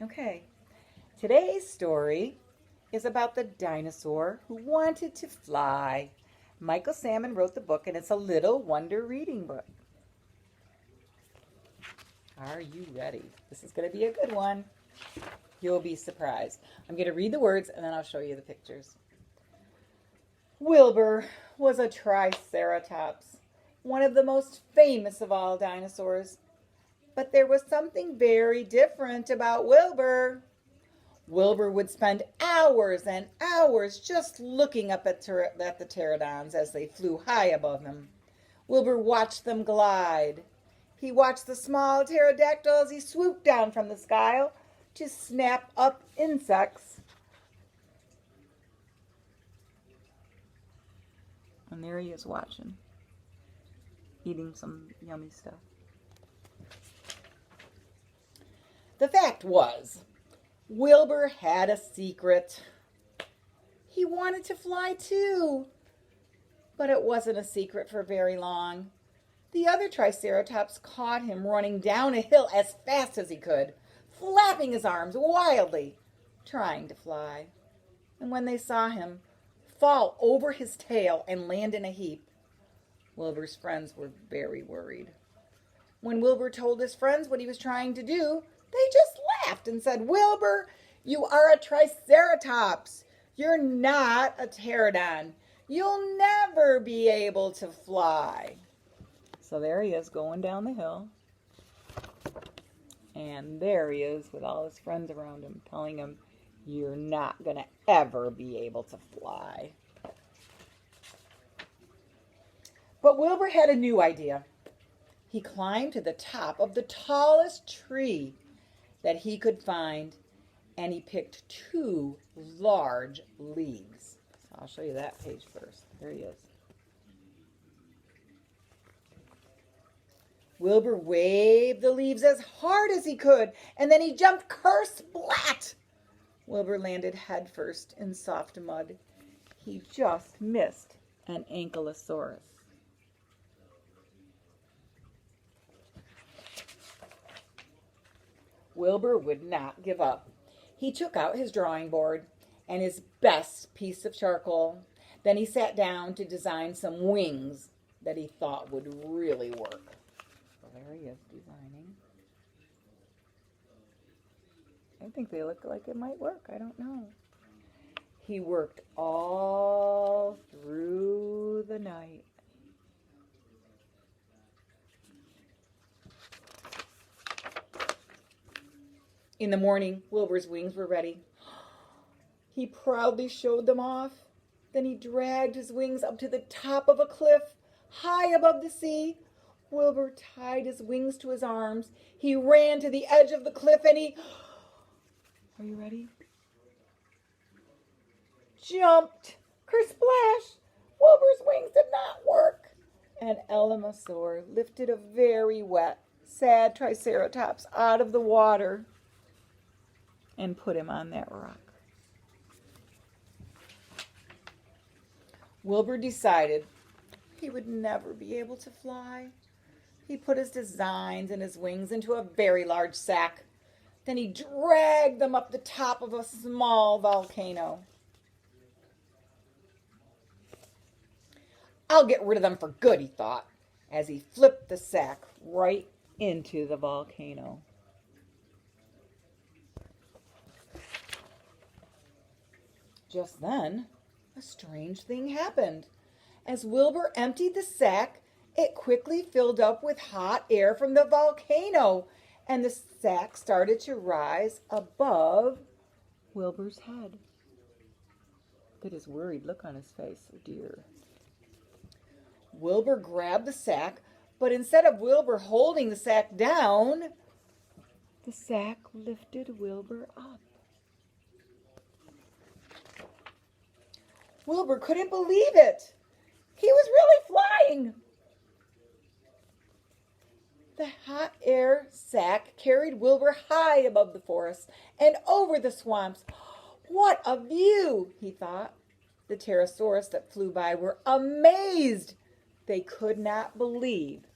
Okay, today's story is about the dinosaur who wanted to fly. Michael Salmon wrote the book, and it's a little wonder reading book. Are you ready? This is going to be a good one. You'll be surprised. I'm going to read the words, and then I'll show you the pictures. Wilbur was a triceratops, one of the most famous of all dinosaurs. But there was something very different about Wilbur. Wilbur would spend hours and hours just looking up at the pterodons as they flew high above him. Wilbur watched them glide. He watched the small pterodactyl as he swooped down from the sky to snap up insects. And there he is watching, eating some yummy stuff. The fact was, Wilbur had a secret. He wanted to fly too, but it wasn't a secret for very long. The other Triceratops caught him running down a hill as fast as he could, flapping his arms wildly, trying to fly. And when they saw him fall over his tail and land in a heap, Wilbur's friends were very worried. When Wilbur told his friends what he was trying to do, they just laughed and said, "Wilbur, you are a Triceratops. You're not a pterodon. You'll never be able to fly." So there he is going down the hill. And there he is with all his friends around him telling him, "You're not going to ever be able to fly." But Wilbur had a new idea. He climbed to the top of the tallest tree that he could find, and he picked 2 large leaves. So I'll show you that page first. There he is. Wilbur waved the leaves as hard as he could, and then he jumped kersplat. Wilbur landed headfirst in soft mud. He just missed an ankylosaurus. Wilbur would not give up. He took out his drawing board and his best piece of charcoal. Then he sat down to design some wings that he thought would really work. So there he is designing. I think they look like it might work. I don't know. He worked all through the night. In the morning, Wilbur's wings were ready. He proudly showed them off. Then he dragged his wings up to the top of a cliff, high above the sea. Wilbur tied his wings to his arms. He ran to the edge of the cliff and he... Are you ready? Jumped. Kersplash! Wilbur's wings did not work. And Elmosaur lifted a very wet, sad Triceratops out of the water and put him on that rock. Wilbur decided he would never be able to fly. He put his designs and his wings into a very large sack. Then he dragged them up the top of a small volcano. "I'll get rid of them for good," he thought, as he flipped the sack right into the volcano. Just then, a strange thing happened. As Wilbur emptied the sack, it quickly filled up with hot air from the volcano, and the sack started to rise above Wilbur's head. Look at his worried look on his face. Oh dear. Wilbur grabbed the sack, but instead of Wilbur holding the sack down, the sack lifted Wilbur up. Wilbur couldn't believe it. He was really flying. The hot air sack carried Wilbur high above the forest and over the swamps. What a view, he thought. The pterosaurs that flew by were amazed. They could not believe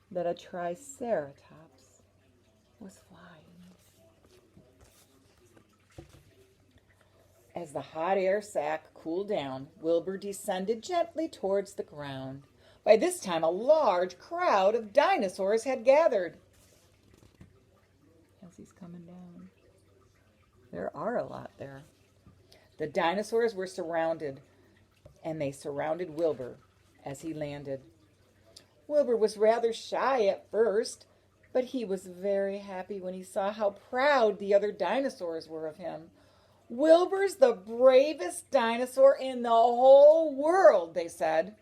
that a triceratops was flying. As the hot air sac cooled down, Wilbur descended gently towards the ground. By this time, a large crowd of dinosaurs had gathered. As he's coming down, there are a lot there. The dinosaurs were surrounded, and they surrounded Wilbur as he landed. Wilbur was rather shy at first, but he was very happy when he saw how proud the other dinosaurs were of him. Wilbur's the bravest dinosaur in the whole world, they said.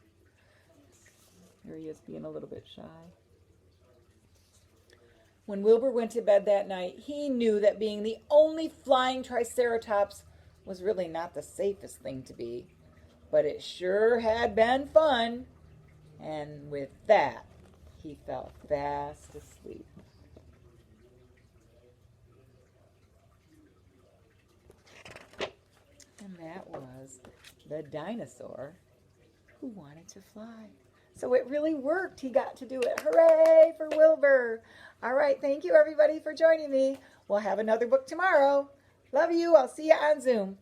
There he is being a little bit shy. When Wilbur went to bed that night, he knew that being the only flying Triceratops was really not the safest thing to be. But it sure had been fun. And with that, he fell fast asleep. And that was the dinosaur who wanted to fly. So it really worked. He got to do it. Hooray for Wilbur. All right, thank you everybody for joining me. We'll have another book tomorrow. Love you. I'll see you on Zoom.